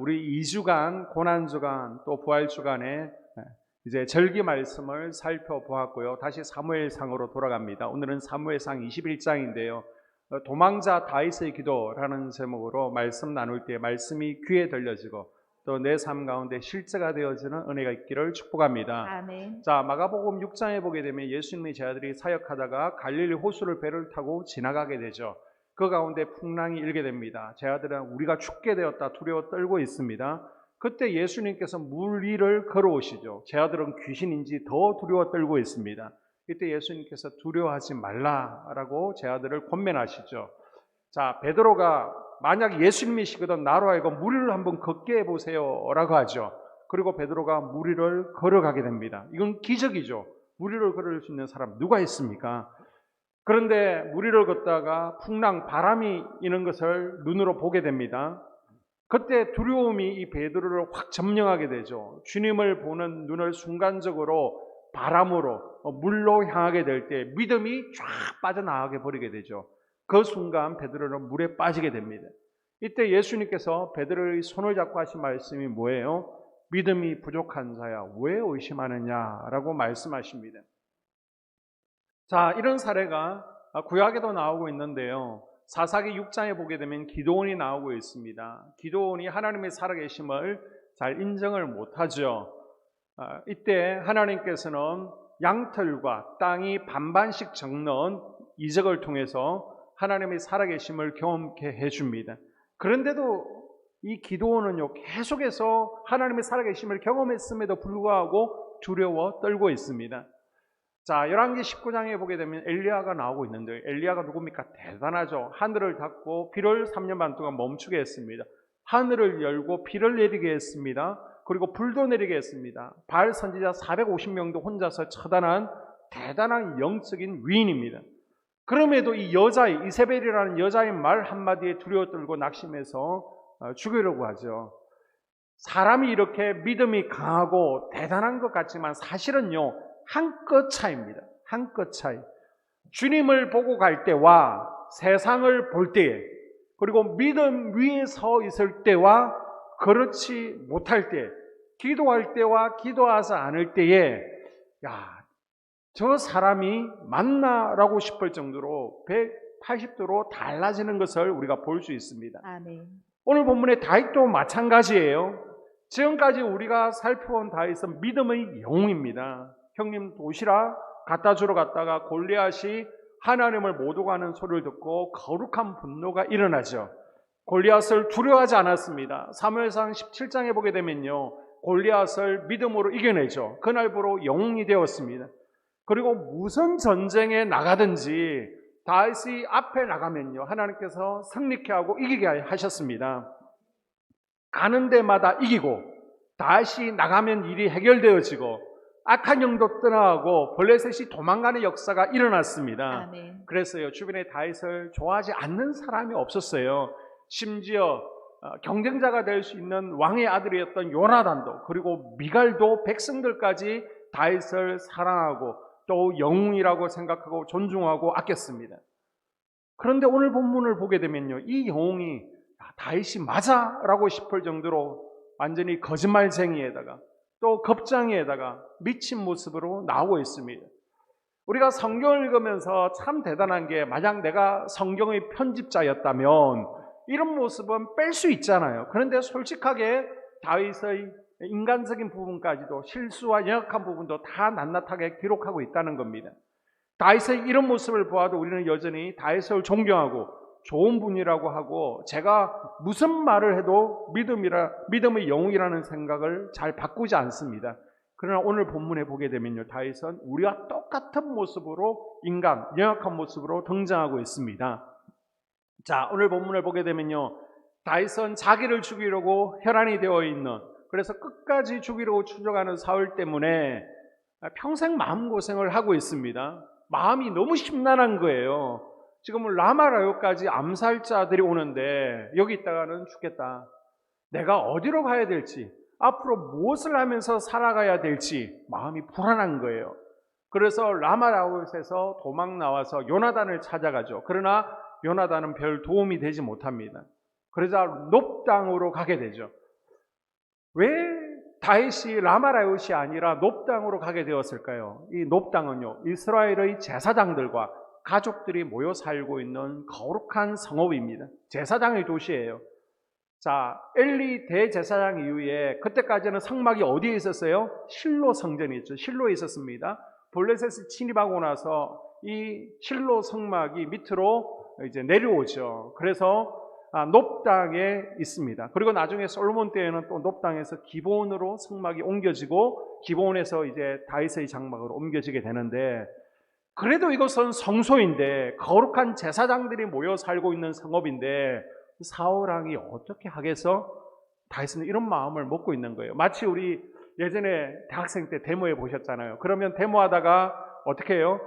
우리 2주간 고난주간 또 부활주간에 이제 절기 말씀을 살펴보았고요. 다시 사무엘상으로 돌아갑니다. 오늘은 사무엘상 21장인데요. 도망자 다윗의 기도라는 제목으로 말씀 나눌 때 말씀이 귀에 들려지고 또 내 삶 가운데 실제가 되어지는 은혜가 있기를 축복합니다. 아멘. 자, 마가복음 6장에 보게 되면 예수님의 제자들이 사역하다가 갈릴리 호수를 배를 타고 지나가게 되죠. 그 가운데 풍랑이 일게 됩니다. 제자들은 우리가 죽게 되었다 두려워 떨고 있습니다. 그때 예수님께서 물 위를 걸어오시죠. 제자들은 귀신인지 더 두려워 떨고 있습니다. 이때 예수님께서 두려워하지 말라라고 제자들을 권면하시죠. 자, 베드로가 만약 예수님이시거든 나로 하여금 물 위를 한번 걷게 해보세요 라고 하죠. 그리고 베드로가 물 위를 걸어가게 됩니다. 이건 기적이죠. 물 위를 걸을 수 있는 사람 누가 있습니까? 그런데 물 위를 걷다가 풍랑 바람이 이는 것을 눈으로 보게 됩니다. 그때 두려움이 이 베드로를 확 점령하게 되죠. 주님을 보는 눈을 순간적으로 바람으로 물로 향하게 될 때 믿음이 쫙 빠져나가게 버리게 되죠. 그 순간 베드로는 물에 빠지게 됩니다. 이때 예수님께서 베드로의 손을 잡고 하신 말씀이 뭐예요? 믿음이 부족한 자야 왜 의심하느냐라고 말씀하십니다. 자, 이런 사례가 구약에도 나오고 있는데요. 사사기 6장에 보게 되면 기드온이 나오고 있습니다. 기드온이 하나님의 살아계심을 잘 인정을 못하죠. 이때 하나님께서는 양털과 땅이 반반씩 적는 이적을 통해서 하나님의 살아계심을 경험케 해줍니다. 그런데도 이 기드온은요 계속해서 하나님의 살아계심을 경험했음에도 불구하고 두려워 떨고 있습니다. 자, 열왕기 19장에 보게 되면 엘리야가 나오고 있는데 엘리야가 누굽니까? 대단하죠. 하늘을 닫고 비를 3년 반 동안 멈추게 했습니다. 하늘을 열고 비를 내리게 했습니다. 그리고 불도 내리게 했습니다. 바알 선지자 450명도 혼자서 처단한 대단한 영적인 위인입니다. 그럼에도 이 여자의 이세벨이라는 여자의 말 한마디에 두려워 떨고 낙심해서 죽이려고 하죠. 사람이 이렇게 믿음이 강하고 대단한 것 같지만 사실은요 한 끗 차이입니다. 한 끗 차이. 주님을 보고 갈 때와 세상을 볼 때에 그리고 믿음 위에 서 있을 때와 그렇지 못할 때, 기도할 때와 기도하지 않을 때에 저 사람이 맞나라고 싶을 정도로 180도로 달라지는 것을 우리가 볼 수 있습니다. 아멘. 오늘 본문의 다윗도 마찬가지예요. 지금까지 우리가 살펴본 다윗은 믿음의 영웅입니다. 형님 도시락 갖다 주러 갔다가 골리앗이 하나님을 못 오가는 소리를 듣고 거룩한 분노가 일어나죠. 골리앗을 두려워하지 않았습니다. 사무엘상 17장에 보게 되면요 골리앗을 믿음으로 이겨내죠. 그날부로 영웅이 되었습니다. 그리고 무슨 전쟁에 나가든지 다윗이 앞에 나가면요 하나님께서 승리케 하고 이기게 하셨습니다. 가는 데마다 이기고 다윗이 나가면 일이 해결되어지고 악한 영도 떠나가고 블레셋이 도망가는 역사가 일어났습니다. 아멘. 그래서요 주변에 다윗을 좋아하지 않는 사람이 없었어요. 심지어 경쟁자가 될 수 있는 왕의 아들이었던 요나단도 그리고 미갈도 백성들까지 다윗을 사랑하고 또 영웅이라고 생각하고 존중하고 아꼈습니다. 그런데 오늘 본문을 보게 되면요 이 영웅이 다윗이 맞아? 라고 싶을 정도로 완전히 거짓말쟁이에다가 또 겁쟁이에다가 미친 모습으로 나오고 있습니다. 우리가 성경을 읽으면서 참 대단한 게 만약 내가 성경의 편집자였다면 이런 모습은 뺄 수 있잖아요. 그런데 솔직하게 다윗의 인간적인 부분까지도 실수와 연약한 부분도 다 낱낱하게 기록하고 있다는 겁니다. 다윗의 이런 모습을 보아도 우리는 여전히 다윗을 존경하고 좋은 분이라고 하고 제가 무슨 말을 해도 믿음의 영웅이라는 생각을 잘 바꾸지 않습니다. 그러나 오늘 본문에 보게 되면요 다윗은 우리와 똑같은 모습으로 인간, 연약한 모습으로 등장하고 있습니다. 자, 오늘 본문을 보게 되면요 다윗은 자기를 죽이려고 혈안이 되어 있는 그래서 끝까지 죽이려고 추적하는 사울 때문에 평생 마음고생을 하고 있습니다. 마음이 너무 심란한 거예요. 지금 라마라요까지 암살자들이 오는데 여기 있다가는 죽겠다. 내가 어디로 가야 될지 앞으로 무엇을 하면서 살아가야 될지 마음이 불안한 거예요. 그래서 라마라요에서 도망 나와서 요나단을 찾아가죠. 그러나 요나단은 별 도움이 되지 못합니다. 그러자 놉 땅으로 가게 되죠. 왜 다윗이 라마라옅이 아니라 놉당으로 가게 되었을까요? 이 놉당은요, 이스라엘의 제사장들과 가족들이 모여 살고 있는 거룩한 성읍입니다. 제사장의 도시예요. 자, 엘리 대제사장 이후에 그때까지는 성막이 어디에 있었어요? 실로 성전이 있죠. 실로에 있었습니다. 블레셋이 침입하고 나서 이 실로 성막이 밑으로 이제 내려오죠. 그래서 놉당에 있습니다. 그리고 나중에 솔로몬 때에는 또 놉당에서 기브온으로 성막이 옮겨지고 기브온에서 이제 다윗의 장막으로 옮겨지게 되는데, 그래도 이것은 성소인데 거룩한 제사장들이 모여 살고 있는 성읍인데 사울 왕이 어떻게 하겠어? 다윗은 이런 마음을 먹고 있는 거예요. 마치 우리 예전에 대학생 때 데모해 보셨잖아요. 그러면 데모하다가 어떻게 해요?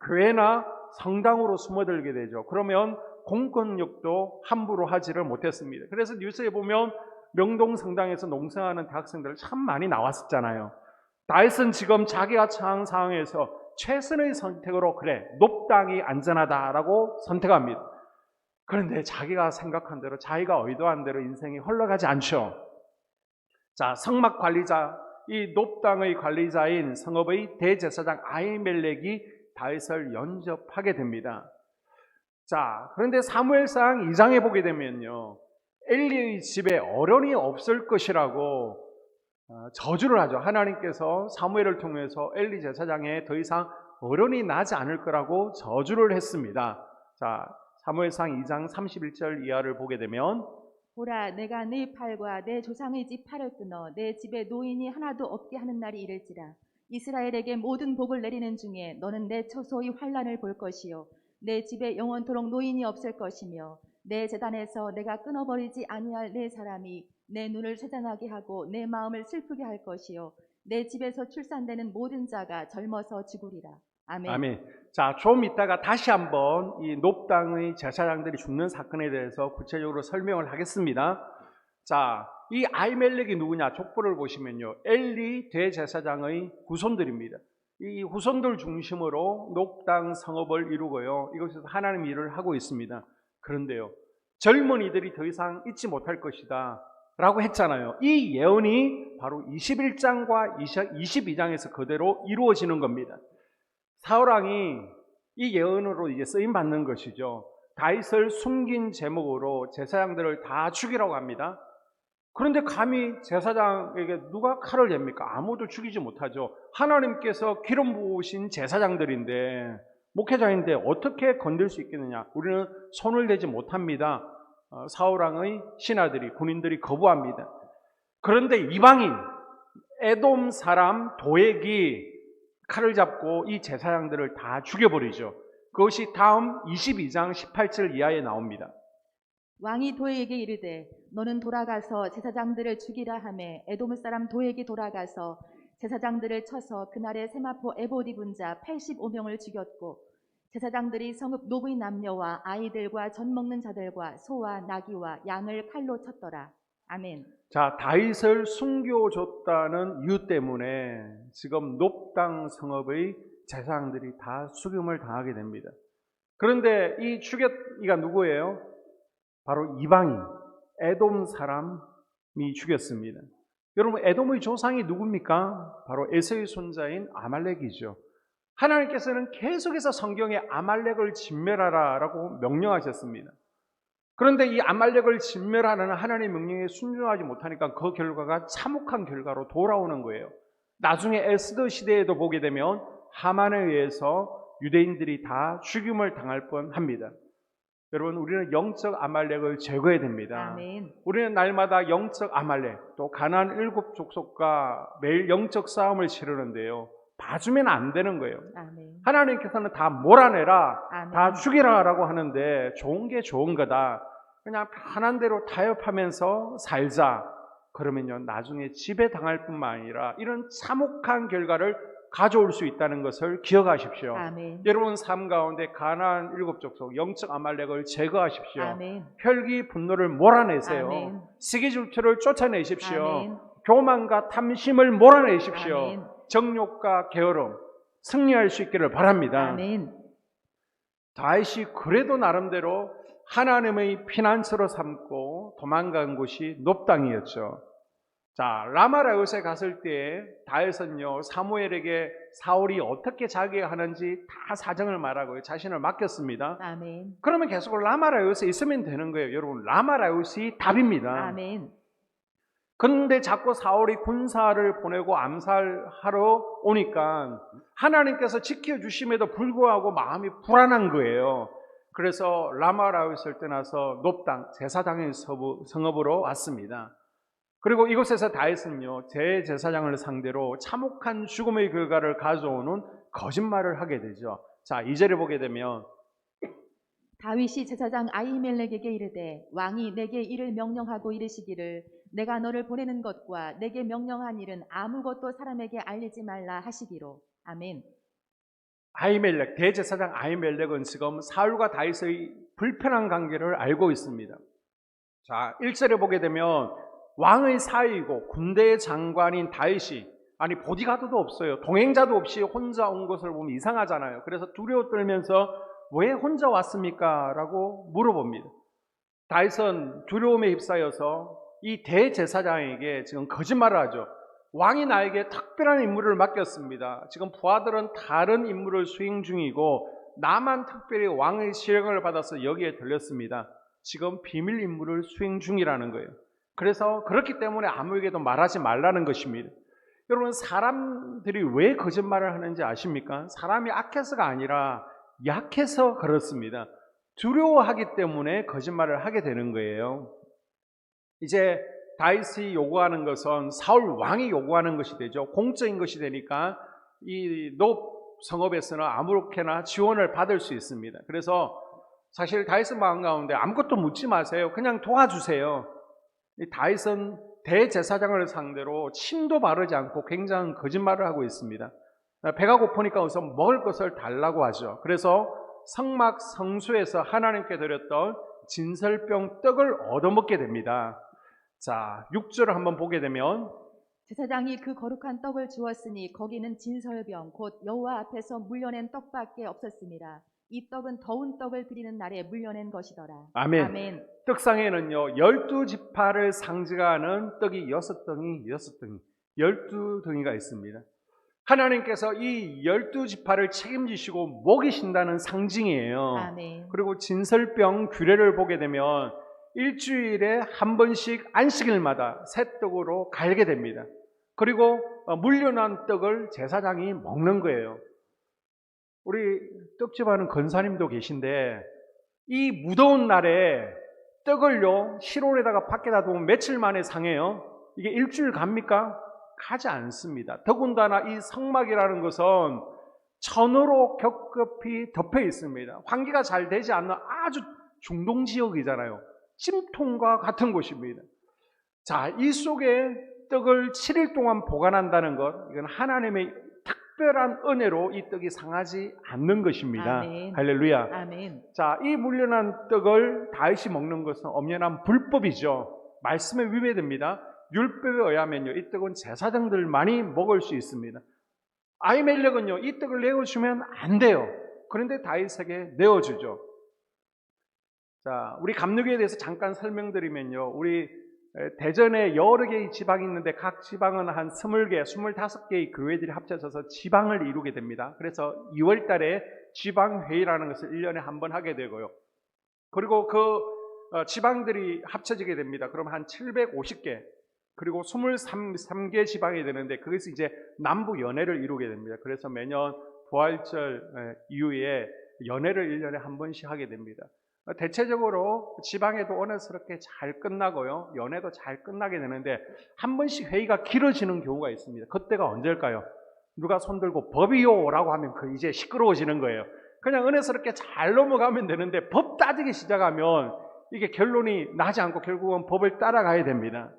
교회나 성당으로 숨어들게 되죠. 그러면 공권력도 함부로 하지를 못했습니다. 그래서 뉴스에 보면 명동 성당에서 농성하는 대학생들 참 많이 나왔었잖아요. 다윗은 지금 자기가 처한 상황에서 최선의 선택으로 그래, 놉당이 안전하다라고 선택합니다. 그런데 자기가 생각한 대로, 자기가 의도한 대로 인생이 흘러가지 않죠. 자, 성막 관리자, 이 놉당의 관리자인 성읍의 대제사장 아히멜렉이 다윗을 연접하게 됩니다. 자, 그런데 사무엘상 2장에 보게 되면요, 엘리의 집에 어른이 없을 것이라고 저주를 하죠. 하나님께서 사무엘을 통해서 엘리 제사장에 더 이상 어른이 나지 않을 거라고 저주를 했습니다. 자, 사무엘상 2장 31절 이하를 보게 되면, 보라, 내가 네 팔과 내 조상의 집 팔을 끊어 내 집에 노인이 하나도 없게 하는 날이 이를지라. 이스라엘에게 모든 복을 내리는 중에 너는 내 처소의 환난을 볼 것이요 내 집에 영원토록 노인이 없을 것이며 내 제단에서 내가 끊어버리지 아니할 내 사람이 내 눈을 쇠잔하게 하고 내 마음을 슬프게 할 것이요 내 집에서 출산되는 모든 자가 젊어서 죽으리라. 아멘. 아멘. 자, 좀 이따가 다시 한번 이 놉당의 제사장들이 죽는 사건에 대해서 구체적으로 설명을 하겠습니다. 자, 이 아히멜렉이 누구냐? 족보를 보시면요, 엘리 대제사장의 후손들입니다. 이 후손들 중심으로 놉당 성읍을 이루고요, 이곳에서 하나님 일을 하고 있습니다. 그런데요, 젊은이들이 더 이상 잊지 못할 것이다 라고 했잖아요. 이 예언이 바로 21장과 22장에서 그대로 이루어지는 겁니다. 사울 왕이 이 예언으로 이제 쓰임 받는 것이죠. 다윗을 숨긴 제목으로 제사장들을 다 죽이라고 합니다. 그런데 감히 제사장에게 누가 칼을 댑니까? 아무도 죽이지 못하죠. 하나님께서 기름 부으신 제사장들인데, 목회자인데 어떻게 건들 수 있겠느냐? 우리는 손을 대지 못합니다. 사울 왕의 신하들이, 군인들이 거부합니다. 그런데 이방인 에돔 사람 도액이 칼을 잡고 이 제사장들을 다 죽여버리죠. 그것이 다음 22장 18절 이하에 나옵니다. 왕이 도에게 이르되 너는 돌아가서 제사장들을 죽이라 하매 에돔 사람 도에게 돌아가서 제사장들을 쳐서 그날에 세마포 에봇 입은 자 85명을 죽였고 제사장들이 성읍 노부인 남녀와 아이들과 젖 먹는 자들과 소와 나귀와 양을 칼로 쳤더라. 아멘. 자, 다윗을 숨겨줬다는 이유 때문에 지금 놉당 성읍의 제사장들이 다 죽임을 당하게 됩니다. 그런데 이 죽였이가 누구예요? 바로 이방인 에돔 사람이 죽였습니다. 여러분, 에돔의 조상이 누굽니까? 바로 에서의 손자인 아말렉이죠. 하나님께서는 계속해서 성경에 아말렉을 진멸하라라고 명령하셨습니다. 그런데 이 아말렉을 진멸하는 하나님의 명령에 순종하지 못하니까 그 결과가 참혹한 결과로 돌아오는 거예요. 나중에 에스더 시대에도 보게 되면 하만에 의해서 유대인들이 다 죽임을 당할 뻔합니다. 여러분, 우리는 영적 아말렉을 제거해야 됩니다. 아멘. 우리는 날마다 영적 아말렉, 또 가나안 7 족속과 매일 영적 싸움을 치르는데요, 봐주면 안 되는 거예요. 아멘. 하나님께서는 다 몰아내라, 아멘. 다 죽이라라고 하는데 좋은 게 좋은 거다. 그냥 편한 대로 타협하면서 살자. 그러면요, 나중에 지배당할 뿐만 아니라 이런 참혹한 결과를 가져올 수 있다는 것을 기억하십시오. 아멘. 여러분 삶 가운데 가나안 7 족속 영적 아말렉을 제거하십시오. 아멘. 혈기 분노를 몰아내세요. 아멘. 시기질투를 쫓아내십시오. 아멘. 교만과 탐심을 몰아내십시오. 아멘. 정욕과 게으름 승리할 수 있기를 바랍니다. 아멘. 다윗이 그래도 나름대로 하나님의 피난처로 삼고 도망간 곳이 놉당이었죠. 자, 라마라요새 갔을 때 다윗은요 사무엘에게 사울이 어떻게 자기가 하는지 다 사정을 말하고 자신을 맡겼습니다. 아멘. 그러면 계속 라마라요새 있으면 되는 거예요. 여러분, 라마라요새 답입니다. 아멘. 그런데 자꾸 사울이 군사를 보내고 암살하러 오니까 하나님께서 지켜주심에도 불구하고 마음이 불안한 거예요. 그래서 라마라요새를 떠나서 높당 제사장의 성읍으로 왔습니다. 그리고 이곳에서 다윗은요 대제사장을 상대로 참혹한 죽음의 결과를 가져오는 거짓말을 하게 되죠. 자, 2절에 보게 되면 다윗이 제사장 아히멜렉에게 이르되 왕이 내게 이를 명령하고 이르시기를 내가 너를 보내는 것과 내게 명령한 일은 아무것도 사람에게 알리지 말라 하시기로. 아멘. 아히멜렉, 대제사장 아히멜렉은 지금 사울과 다윗의 불편한 관계를 알고 있습니다. 자, 1절에 보게 되면 왕의 사위이고 군대의 장관인 다윗이, 아니 보디가드도 없어요. 동행자도 없이 혼자 온 것을 보면 이상하잖아요. 그래서 두려워 떨면서 왜 혼자 왔습니까? 라고 물어봅니다. 다윗은 두려움에 휩싸여서 이 대제사장에게 지금 거짓말을 하죠. 왕이 나에게 특별한 임무를 맡겼습니다. 지금 부하들은 다른 임무를 수행 중이고 나만 특별히 왕의 시령을 받아서 여기에 들렸습니다. 지금 비밀 임무를 수행 중이라는 거예요. 그래서 그렇기 때문에 아무에게도 말하지 말라는 것입니다. 여러분, 사람들이 왜 거짓말을 하는지 아십니까? 사람이 악해서가 아니라 약해서 그렇습니다. 두려워하기 때문에 거짓말을 하게 되는 거예요. 이제 다윗이 요구하는 것은 사울 왕이 요구하는 것이 되죠. 공적인 것이 되니까 이 높 성읍에서는 아무렇게나 지원을 받을 수 있습니다. 그래서 사실 다윗의 마음 가운데 아무것도 묻지 마세요. 그냥 도와주세요. 이 다윗은 대제사장을 상대로 침도 바르지 않고 굉장한 거짓말을 하고 있습니다. 배가 고프니까 우선 먹을 것을 달라고 하죠. 그래서 성막 성수에서 하나님께 드렸던 진설병 떡을 얻어먹게 됩니다. 자, 6절을 한번 보게 되면 제사장이 그 거룩한 떡을 주었으니 거기는 진설병 곧 여호와 앞에서 물려낸 떡밖에 없었습니다. 이 떡은 더운 떡을 드리는 날에 물려낸 것이더라. 아멘. 아멘. 떡상에는요 12지파를 상징하는 떡이 6덩이 12덩이가 있습니다. 하나님께서 이 12지파를 책임지시고 먹이신다는 상징이에요. 아멘. 그리고 진설병 규례를 보게 되면 일주일에 한 번씩 안식일마다 새 떡으로 갈게 됩니다. 그리고 물려난 떡을 제사장이 먹는 거예요. 우리 떡집 하는 권사님도 계신데 이 무더운 날에 떡을요 실온에다가 밖에다 두면 며칠 만에 상해요. 이게 일주일 갑니까? 가지 않습니다. 더군다나 이 성막이라는 것은 천으로 겹겹이 덮여 있습니다. 환기가 잘 되지 않는 아주 중동 지역이잖아요. 찜통과 같은 곳입니다. 자, 이 속에 떡을 7일 동안 보관한다는 것, 이건 하나님의 특별한 은혜로 이 떡이 상하지 않는 것입니다. 아멘. 할렐루야. 아멘. 자, 이 물려난 떡을 다윗이 먹는 것은 엄연한 불법이죠. 말씀에 위배됩니다. 율법에 의하면요, 이 떡은 제사장들만이 먹을 수 있습니다. 아히멜렉은요, 이 떡을 내어주면 안 돼요. 그런데 다윗에게 내어주죠. 자, 우리 감리교에 대해서 잠깐 설명드리면요, 우리 대전에 여러 개의 지방이 있는데 각 지방은 한 20개, 25개의 교회들이 합쳐져서 지방을 이루게 됩니다. 그래서 2월 달에 지방회의라는 것을 1년에 한 번 하게 되고요. 그리고 그 지방들이 합쳐지게 됩니다. 그럼 한 750개, 그리고 23개 지방이 되는데 그것이 이제 남부 연회를 이루게 됩니다. 그래서 매년 부활절 이후에 연회를 1년에 한 번씩 하게 됩니다. 대체적으로 지방에도 언어스럽게 잘 끝나고요. 연회도 잘 끝나게 되는데 한 번씩 회의가 길어지는 경우가 있습니다. 그때가 언제일까요? 누가 손들고 법이요 라고 하면 그 이제 시끄러워지는 거예요. 그냥 은혜스럽게 잘 넘어가면 되는데 법 따지기 시작하면 이게 결론이 나지 않고 결국은 법을 따라가야 됩니다.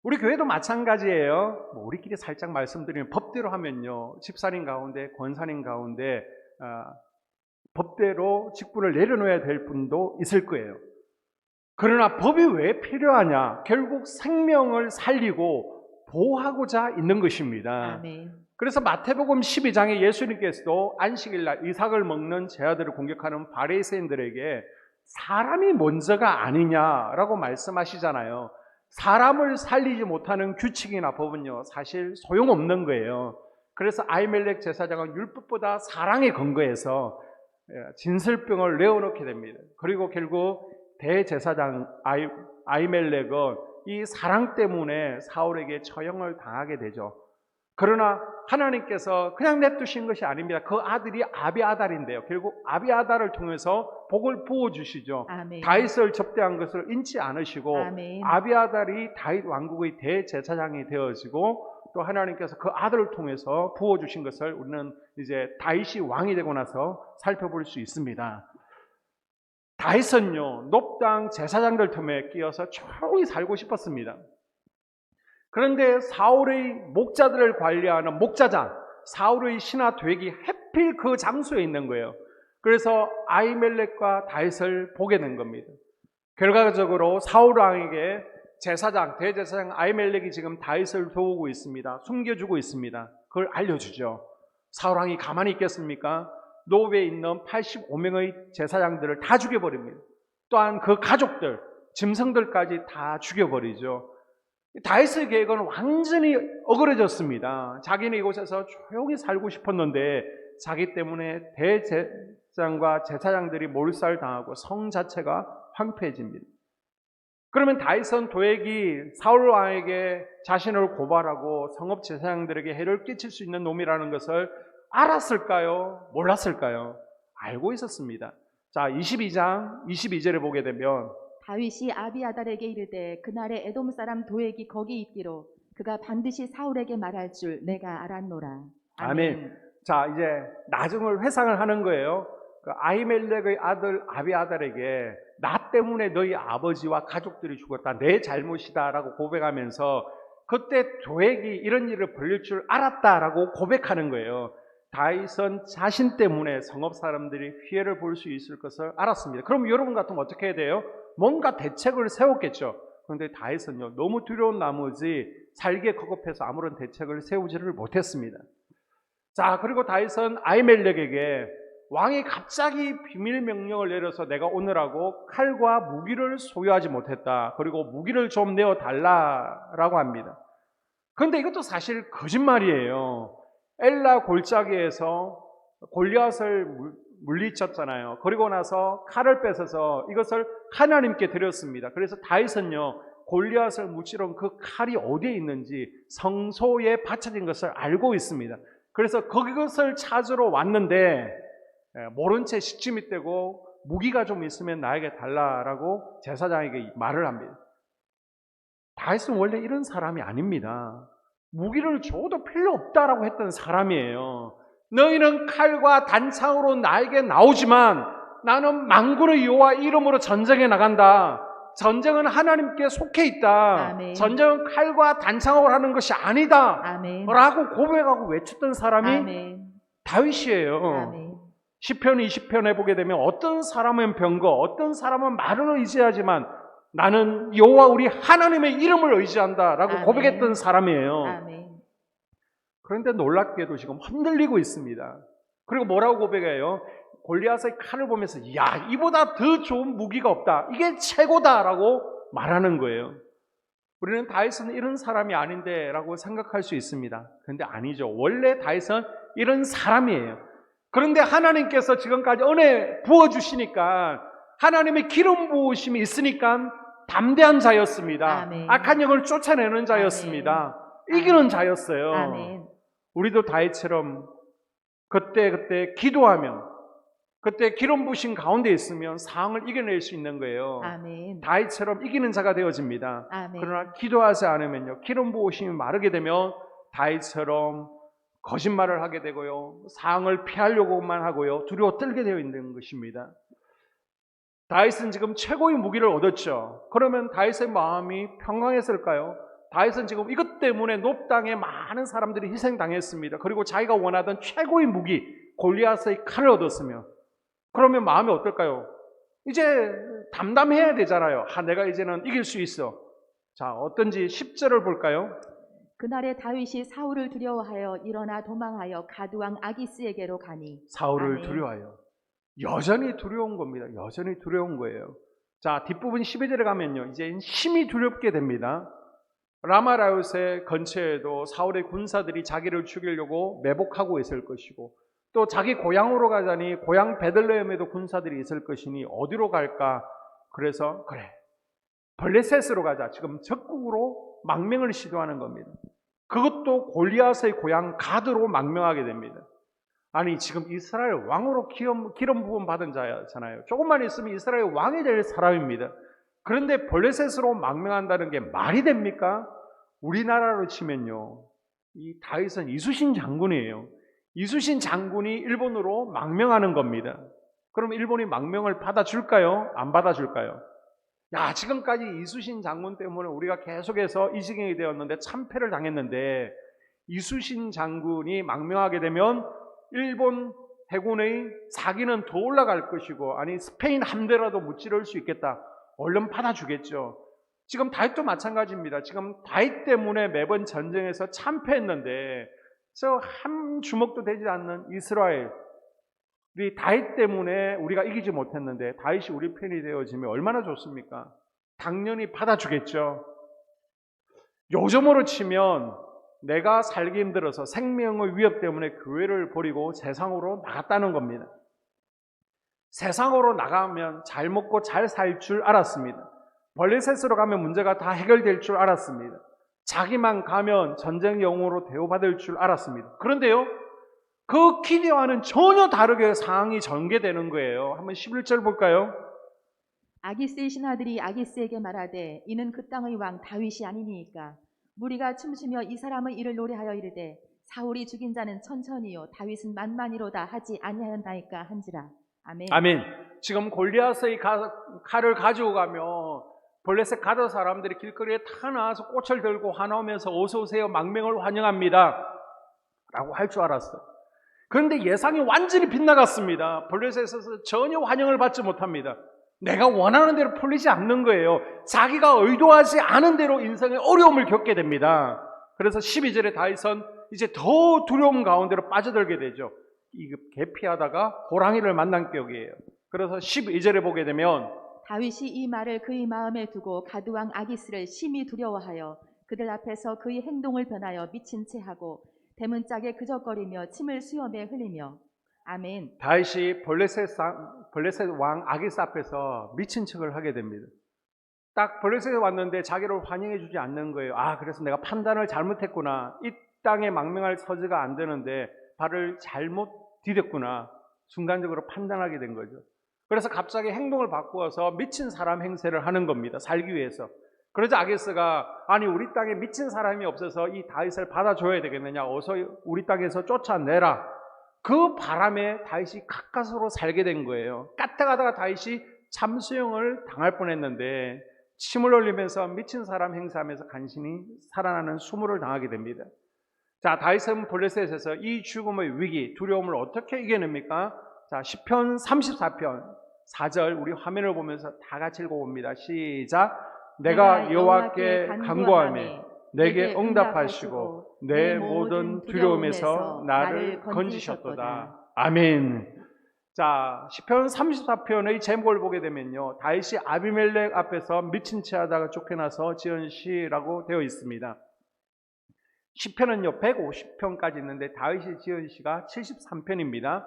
우리 교회도 마찬가지예요. 우리끼리 살짝 말씀드리면 법대로 하면요, 집사님 가운데, 권사님 가운데 법대로 직분을 내려놓아야 될 분도 있을 거예요. 그러나 법이 왜 필요하냐? 결국 생명을 살리고 보호하고자 있는 것입니다. 아멘. 그래서 마태복음 12장에 예수님께서도 안식일날 이삭을 먹는 제 아들을 공격하는 바리새인들에게 사람이 먼저가 아니냐라고 말씀하시잖아요. 사람을 살리지 못하는 규칙이나 법은요, 사실 소용없는 거예요. 그래서 아히멜렉 제사장은 율법보다 사랑에 근거해서 진설병을 내어놓게 됩니다. 그리고 결국 대제사장 아히멜렉은 이 사랑 때문에 사울에게 처형을 당하게 되죠. 그러나 하나님께서 그냥 냅두신 것이 아닙니다. 그 아들이 아비아달인데요. 결국 아비아달을 통해서 복을 부어주시죠. 아멘. 다윗을 접대한 것을 인치 않으시고 아멘. 아비아달이 다윗 왕국의 대제사장이 되어지고 또 하나님께서 그 아들을 통해서 부어주신 것을 우리는 이제 다윗이 왕이 되고 나서 살펴볼 수 있습니다. 다윗은요, 높당 제사장들 틈에 끼어서 조용히 살고 싶었습니다. 그런데 사울의 목자들을 관리하는 목자장, 사울의 신하 댁이 하필 그 장소에 있는 거예요. 그래서 아히멜렉과 다윗을 보게 된 겁니다. 결과적으로 사울 왕에게 제사장, 대제사장 아히멜렉이 지금 다윗을 도우고 있습니다. 숨겨주고 있습니다. 그걸 알려주죠. 사울 왕이 가만히 있겠습니까? 노브에 있는 85명의 제사장들을 다 죽여버립니다. 또한 그 가족들, 짐승들까지 다 죽여버리죠. 다윗의 계획은 완전히 어그러졌습니다. 자기는 이곳에서 조용히 살고 싶었는데 자기 때문에 대제사장과 제사장들이 몰살당하고 성 자체가 황폐해집니다. 그러면 다윗은 도액이 사울 왕에게 자신을 고발하고 성읍 제사장들에게 해를 끼칠 수 있는 놈이라는 것을 알았을까요? 몰랐을까요? 알고 있었습니다. 자, 22장 22절에 보게 되면 다윗이 아비아달에게 이르되 그날에 에돔 사람 도액이 거기 있기로 그가 반드시 사울에게 말할 줄 내가 알았노라. 아멘. 자, 이제 나중을 회상을 하는 거예요. 그 아히멜렉의 아들 아비아달에게 나 때문에 너희 아버지와 가족들이 죽었다. 내 잘못이다라고 고백하면서 그때 도액이 이런 일을 벌릴 줄 알았다라고 고백하는 거예요. 다윗은 자신 때문에 성읍 사람들이 피해를 볼 수 있을 것을 알았습니다. 그럼 여러분 같으면 어떻게 해야 돼요? 뭔가 대책을 세웠겠죠. 그런데 다윗은요, 너무 두려운 나머지 살기에 겁급해서 아무런 대책을 세우지를 못했습니다. 자, 그리고 다윗은 아히멜렉에게 왕이 갑자기 비밀 명령을 내려서 내가 오느라고 칼과 무기를 소유하지 못했다. 그리고 무기를 좀 내어달라라고 합니다. 그런데 이것도 사실 거짓말이에요. 엘라 골짜기에서 골리앗을 물리쳤잖아요. 그리고 나서 칼을 뺏어서 이것을 하나님께 드렸습니다. 그래서 다윗은요, 골리앗을 무찌른 그 칼이 어디에 있는지 성소에 받쳐진 것을 알고 있습니다. 그래서 그것을 찾으러 왔는데 모른 채 시침이 떼고 무기가 좀 있으면 나에게 달라라고 제사장에게 말을 합니다. 다윗은 원래 이런 사람이 아닙니다. 무기를 줘도 필요 없다라고 했던 사람이에요. 너희는 칼과 단창으로 나에게 나오지만 나는 만군의 여호와 이름으로 전쟁에 나간다. 전쟁은 하나님께 속해 있다. 아멘. 전쟁은 칼과 단창으로 하는 것이 아니다. 아멘. 라고 고백하고 외쳤던 사람이 아멘. 다윗이에요. 아멘. 시편 20편에 보게 되면 어떤 사람은 병거, 어떤 사람은 말을 의지하지만 나는 여호와 우리 하나님의 이름을 의지한다라고 아멘. 고백했던 사람이에요. 아멘. 그런데 놀랍게도 지금 흔들리고 있습니다. 그리고 뭐라고 고백해요? 골리앗의 칼을 보면서 야, 이보다 더 좋은 무기가 없다. 이게 최고다라고 말하는 거예요. 우리는 다윗은 이런 사람이 아닌데 라고 생각할 수 있습니다. 그런데 아니죠. 원래 다윗은 이런 사람이에요. 그런데 하나님께서 지금까지 은혜 부어주시니까 하나님의 기름 부으심이 있으니까 담대한 자였습니다. 아멘. 악한 영을 쫓아내는 자였습니다. 이기는 자였어요. 아멘. 우리도 다윗처럼 그때 기도하면 그때 기름 부으신 가운데 있으면 상황을 이겨낼 수 있는 거예요. 아멘. 다윗처럼 이기는 자가 되어집니다. 아멘. 그러나 기도하지 않으면요, 기름 부으심이 마르게 되면 다윗처럼 거짓말을 하게 되고요, 상황을 피하려고만 하고요, 두려워 떨게 되어 있는 것입니다. 다윗은 지금 최고의 무기를 얻었죠. 그러면 다윗의 마음이 평강했을까요? 다윗은 지금 이것 때문에 높당에 많은 사람들이 희생당했습니다. 그리고 자기가 원하던 최고의 무기 골리앗의 칼을 얻었으면 그러면 마음이 어떨까요? 이제 담담해야 되잖아요. 내가 이제는 이길 수 있어. 자, 어떤지 10절을 볼까요? 그날에 다윗이 사울을 두려워하여 일어나 도망하여 가드왕 아기스에게로 가니 사울을 아멘. 두려워하여. 여전히 두려운 겁니다. 여전히 두려운 거예요. 자, 뒷부분 12절에 가면요, 이제 심히 두렵게 됩니다. 라마라웃의 근처에도 사울의 군사들이 자기를 죽이려고 매복하고 있을 것이고, 또 자기 고향으로 가자니 고향 베들레헴에도 군사들이 있을 것이니 어디로 갈까? 그래서 그래, 블레셋으로 가자. 지금 적극으로 망명을 시도하는 겁니다. 그것도 골리앗의 고향 가드로 망명하게 됩니다. 아니, 지금 이스라엘 왕으로 기름 부음 받은 자잖아요. 조금만 있으면 이스라엘 왕이 될 사람입니다. 그런데 블레셋으로 망명한다는 게 말이 됩니까? 우리나라로 치면요, 이 다윗은 이순신 장군이에요. 이순신 장군이 일본으로 망명하는 겁니다. 그럼 일본이 망명을 받아줄까요? 안 받아줄까요? 야, 지금까지 이순신 장군 때문에 우리가 계속해서 이 지경이 되었는데 참패를 당했는데, 이순신 장군이 망명하게 되면 일본 해군의 사기는 더 올라갈 것이고, 아니 스페인 함대라도 무찌를 수 있겠다. 얼른 받아주겠죠. 지금 다윗도 마찬가지입니다. 지금 다윗 때문에 매번 전쟁에서 참패했는데, 저 한 주먹도 되지 않는 이스라엘, 우리 다윗 때문에 우리가 이기지 못했는데 다윗이 우리 편이 되어지면 얼마나 좋습니까? 당연히 받아주겠죠. 요즘으로 치면 내가 살기 힘들어서 생명의 위협 때문에 교회를 버리고 세상으로 나갔다는 겁니다. 세상으로 나가면 잘 먹고 잘 살 줄 알았습니다. 블레셋으로 가면 문제가 다 해결될 줄 알았습니다. 자기만 가면 전쟁 영웅으로 대우받을 줄 알았습니다. 그런데요, 그 기대와는 전혀 다르게 상황이 전개되는 거예요. 한번 11절 볼까요? 아기스의 신하들이 아기스에게 말하되 이는 그 땅의 왕 다윗이 아니니까. 무리가 춤추며 이 사람의 일을 노래하여 이르되 사울이 죽인 자는 천천히요 다윗은 만만이로다 하지 아니하였나이까 한지라. 아멘. 아멘. 지금 골리앗의 칼을 가지고 가면 블레셋 가드 사람들이 길거리에 다 나와서 꽃을 들고 환호하면서 어서 오세요, 망명을 환영합니다 라고 할 줄 알았어요. 그런데 예상이 완전히 빗나갔습니다. 블레셋에서 전혀 환영을 받지 못합니다. 내가 원하는 대로 풀리지 않는 거예요. 자기가 의도하지 않은 대로 인생의 어려움을 겪게 됩니다. 그래서 12절에 다윗은 이제 더 두려움 가운데로 빠져들게 되죠. 이 계피하다가 호랑이를 만난 격이에요. 그래서 12절에 보게 되면 다윗이 이 말을 그의 마음에 두고 가드왕 아기스를 심히 두려워하여 그들 앞에서 그의 행동을 변하여 미친 채 하고 대문짝에 그적거리며 침을 수염에 흘리며. 아멘. 다윗이 블레셋 왕 아기스 앞에서 미친 척을 하게 됩니다. 딱 블레셋에 왔는데 자기를 환영해 주지 않는 거예요. 아, 그래서 내가 판단을 잘못했구나. 이 땅에 망명할 처지가 안 되는데 발을 잘못 디뎠구나. 순간적으로 판단하게 된 거죠. 그래서 갑자기 행동을 바꾸어서 미친 사람 행세를 하는 겁니다. 살기 위해서. 그러자 아기스가 아니 우리 땅에 미친 사람이 없어서 이 다윗을 받아줘야 되겠느냐. 어서 우리 땅에서 쫓아내라. 그 바람에 다윗이 가까스로 살게 된 거예요. 까딱하다가 다윗이 참수형을 당할 뻔했는데 침을 흘리면서 미친 사람 행세하면서 간신히 살아나는 수모를 당하게 됩니다. 자, 다윗은 블레셋에서 이 죽음의 위기, 두려움을 어떻게 이겨냅니까? 자, 시편 34편 4절 우리 화면을 보면서 다 같이 읽어봅니다. 시작. 내가 여호와께 간구하며 내게 응답하시고 내 모든 두려움에서 나를 건지셨도다. 아멘. 자, 시편 34편의 제목을 보게 되면요, 다윗이 아비멜렉 앞에서 미친 채 하다가 쫓겨나서 지은 시라고 되어 있습니다. 시편은요 150편까지 있는데 다윗이 지은 시가 73편입니다.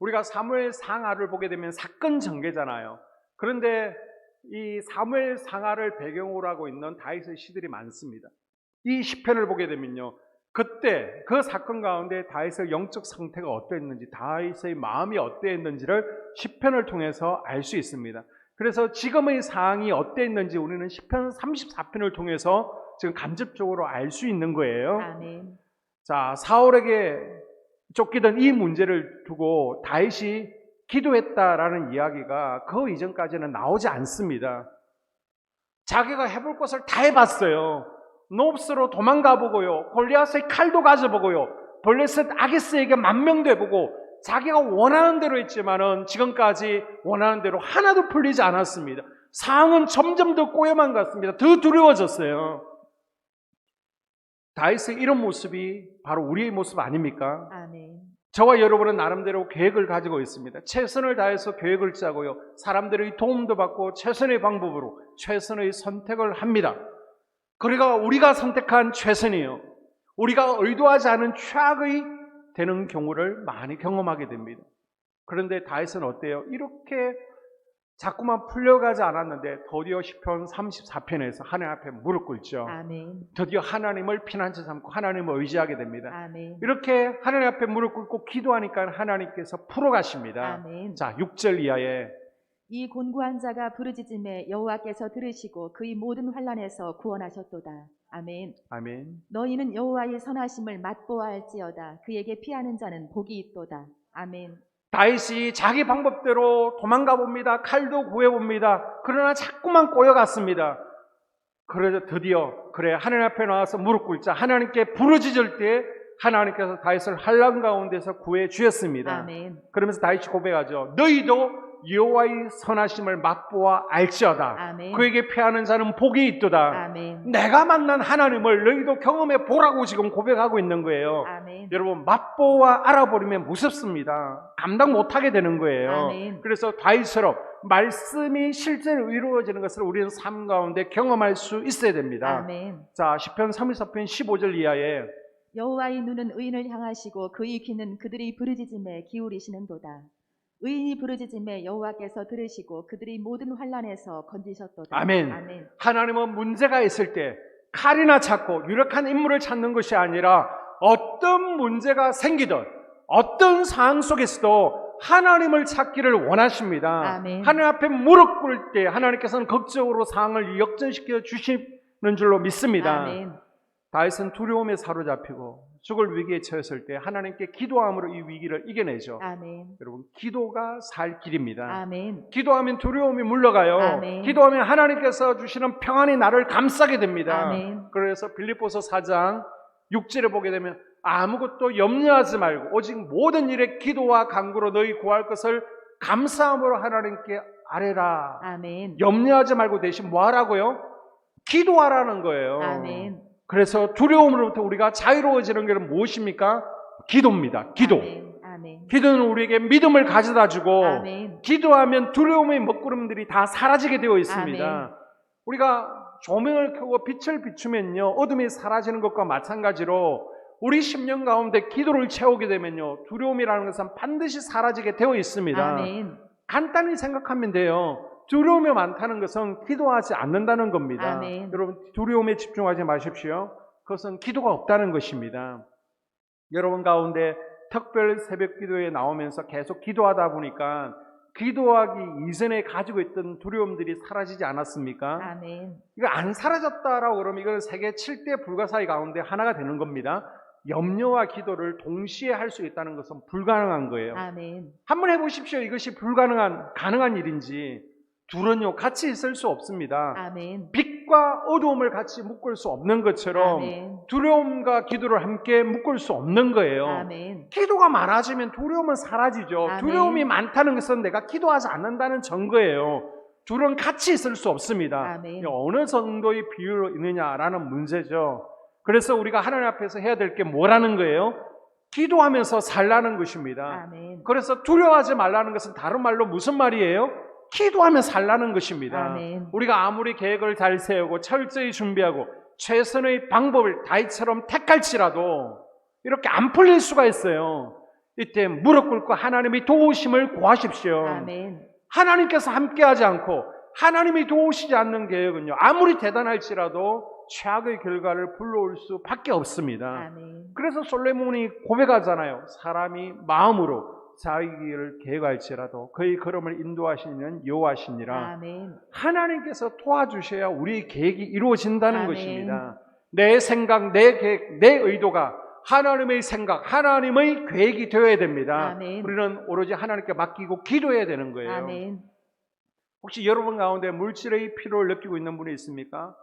우리가 사무엘 상하를 보게 되면 사건 전개잖아요. 그런데 이 사무엘 상하를 배경으로 하고 있는 다윗의 시들이 많습니다. 이 시편을 보게 되면요, 그때 그 사건 가운데 다윗의 영적 상태가 어떠했는지, 다윗의 마음이 어떠했는지를 시편을 통해서 알 수 있습니다. 그래서 지금의 상황이 어떠했는지 우리는 시편 34편을 통해서 지금 간접적으로 알 수 있는 거예요. 아멘. 자, 사울에게 쫓기던 이 문제를 두고 다윗이 기도했다라는 이야기가 그 이전까지는 나오지 않습니다. 자기가 해볼 것을 다 해봤어요. 노브스로 도망가 보고요, 골리앗의 칼도 가져보고요, 블레셋 아기스에게 만명돼 보고 자기가 원하는 대로 했지만은 지금까지 원하는 대로 하나도 풀리지 않았습니다. 상황은 점점 더 꼬여만 갔습니다. 더 두려워졌어요. 다윗의 이런 모습이 바로 우리의 모습 아닙니까? 아멘. 저와 여러분은 나름대로 계획을 가지고 있습니다. 최선을 다해서 계획을 짜고요. 사람들의 도움도 받고 최선의 방법으로 최선의 선택을 합니다. 그러니까 우리가 선택한 최선이요, 우리가 의도하지 않은 최악의 되는 경우를 많이 경험하게 됩니다. 그런데 다윗은 어때요? 이렇게 자꾸만 풀려가지 않았는데 드디어 시편 34편에서 하나님 앞에 무릎 꿇죠. 아멘. 드디어 하나님을 피난처 삼고 하나님을 의지하게 됩니다. 아멘. 이렇게 하나님 앞에 무릎 꿇고 기도하니까 하나님께서 풀어가십니다. 아멘. 자, 6절 이하에 이 곤고한 자가 부르짖음에 여호와께서 들으시고 그의 모든 환난에서 구원하셨도다. 아멘. 아멘. 너희는 여호와의 선하심을 맛보아할지어다. 그에게 피하는 자는 복이 있도다. 아멘. 다윗이 자기 방법대로 도망가 봅니다. 칼도 구해봅니다. 그러나 자꾸만 꼬여갔습니다. 그래서 드디어 그래 하나님 앞에 나와서 무릎 꿇자, 하나님께 부르짖을 때 하나님께서 다윗을 환난 가운데서 구해 주셨습니다. 아멘. 그러면서 다윗이 고백하죠. 너희도 여호와의 선하심을 맛보아 알지어다. 아멘. 그에게 피하는 자는 복이 있도다. 아멘. 내가 만난 하나님을 너희도 경험해 보라고 지금 고백하고 있는 거예요. 아멘. 여러분, 맛보아 알아버리면 무섭습니다. 감당 못하게 되는 거예요. 아멘. 그래서 다윗처럼 말씀이 실제로 이루어지는 것을 우리는 삶 가운데 경험할 수 있어야 됩니다. 아멘. 자, 시편 34편 15절 이하에 여호와의 눈은 의인을 향하시고 그의 귀는 그들의 부르짖음에 기울이시는도다. 의인이 부르짖음에 여호와께서 들으시고 그들의 모든 환난에서 건지셨도다. 아멘. 아멘. 하나님은 문제가 있을 때 칼이나 찾고 유력한 인물을 찾는 것이 아니라 어떤 문제가 생기든 어떤 상황 속에서도 하나님을 찾기를 원하십니다. 아멘. 하나님 앞에 무릎 꿇을 때 하나님께서는 극적으로 상황을 역전시켜 주시는 줄로 믿습니다. 아멘. 다윗은 두려움에 사로잡히고 죽을 위기에 처했을 때 하나님께 기도함으로 이 위기를 이겨내죠. 아멘. 여러분, 기도가 살 길입니다. 아멘. 기도하면 두려움이 물러가요. 아멘. 기도하면 하나님께서 주시는 평안이 나를 감싸게 됩니다. 아멘. 그래서 빌립보서 4장 6절에 보게 되면 아무것도 염려하지 말고 오직 모든 일에 기도와 간구로 너희 구할 것을 감사함으로 하나님께 아뢰라. 아멘. 염려하지 말고 대신 뭐 하라고요? 기도하라는 거예요. 아멘. 그래서 두려움으로부터 우리가 자유로워지는 게 무엇입니까? 기도입니다. 기도. 아멘. 아멘. 기도는 우리에게 믿음을 가져다 주고 아멘. 기도하면 두려움의 먹구름들이 다 사라지게 되어 있습니다. 아멘. 우리가 조명을 켜고 빛을 비추면요, 어둠이 사라지는 것과 마찬가지로 우리 심령 가운데 기도를 채우게 되면요, 두려움이라는 것은 반드시 사라지게 되어 있습니다. 아멘. 간단히 생각하면 돼요. 두려움이 많다는 것은 기도하지 않는다는 겁니다. 아멘. 여러분, 두려움에 집중하지 마십시오. 그것은 기도가 없다는 것입니다. 여러분 가운데 특별 새벽 기도에 나오면서 계속 기도하다 보니까 기도하기 이전에 가지고 있던 두려움들이 사라지지 않았습니까? 아멘. 이거 안 사라졌다라고 그러면 이건 세계 7대 불가사의 가운데 하나가 되는 겁니다. 염려와 기도를 동시에 할 수 있다는 것은 불가능한 거예요. 아멘. 한번 해보십시오. 이것이 가능한 일인지. 둘은요, 같이 있을 수 없습니다. 아멘. 빛과 어두움을 같이 묶을 수 없는 것처럼 아멘. 두려움과 기도를 함께 묶을 수 없는 거예요. 아멘. 기도가 많아지면 두려움은 사라지죠. 아멘. 두려움이 많다는 것은 내가 기도하지 않는다는 증거예요. 둘은 같이 있을 수 없습니다. 아멘. 어느 정도의 비율로 있느냐라는 문제죠. 그래서 우리가 하나님 앞에서 해야 될 게 뭐라는 거예요? 기도하면서 살라는 것입니다. 아멘. 그래서 두려워하지 말라는 것은 다른 말로 무슨 말이에요? 기도하며 살라는 것입니다. 아멘. 우리가 아무리 계획을 잘 세우고 철저히 준비하고 최선의 방법을 다윗처럼 택할지라도 이렇게 안 풀릴 수가 있어요. 이때 무릎 꿇고 하나님의 도우심을 구하십시오. 아멘. 하나님께서 함께하지 않고 하나님이 도우시지 않는 계획은요, 아무리 대단할지라도 최악의 결과를 불러올 수밖에 없습니다. 아멘. 그래서 솔로몬이 고백하잖아요. 사람이 마음으로 자기 길을 계획할지라도 그의 걸음을 인도하시는 여호와시니라. 아멘. 하나님께서 도와주셔야 우리의 계획이 이루어진다는 아멘. 것입니다. 내 생각, 내 계획, 내 의도가 하나님의 생각, 하나님의 계획이 되어야 됩니다. 아멘. 우리는 오로지 하나님께 맡기고 기도해야 되는 거예요. 아멘. 혹시 여러분 가운데 물질의 필요를 느끼고 있는 분이 있습니까?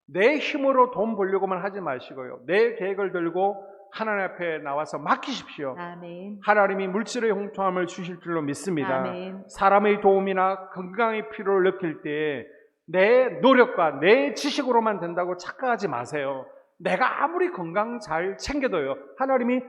내 힘으로 돈 벌려고만 하지 마시고요, 내 계획을 들고 하나님 앞에 나와서 맡기십시오. 아멘. 하나님이 물질의 형통함을 주실 줄로 믿습니다. 아멘. 사람의 도움이나 건강의 필요를 느낄 때 내 노력과 내 지식으로만 된다고 착각하지 마세요. 내가 아무리 건강 잘 챙겨도요, 하나님이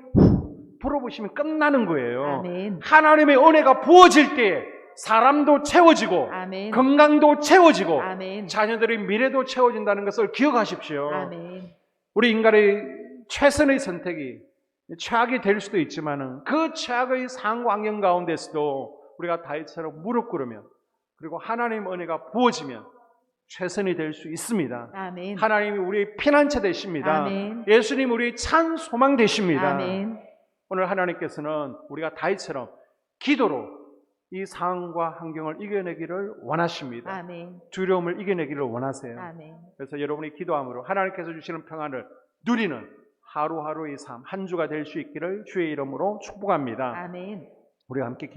풀어보시면 끝나는 거예요. 아멘. 하나님의 은혜가 부어질 때 사람도 채워지고 아멘. 건강도 채워지고 아멘. 자녀들의 미래도 채워진다는 것을 기억하십시오. 아멘. 우리 인간의 최선의 선택이 최악이 될 수도 있지만 그 최악의 상황 환경 가운데서도 우리가 다윗처럼 무릎 꿇으면 그리고 하나님의 은혜가 부어지면 최선이 될 수 있습니다. 아멘. 하나님이 우리의 피난처 되십니다. 아멘. 예수님 우리의 찬 소망 되십니다. 아멘. 오늘 하나님께서는 우리가 다윗처럼 기도로 이 상황과 환경을 이겨내기를 원하십니다. 아멘. 두려움을 이겨내기를 원하세요. 아멘. 그래서 여러분이 기도함으로 하나님께서 주시는 평안을 누리는 하루하루의 삶, 한 주가 될 수 있기를 주의 이름으로 축복합니다. 아멘. 우리가 함께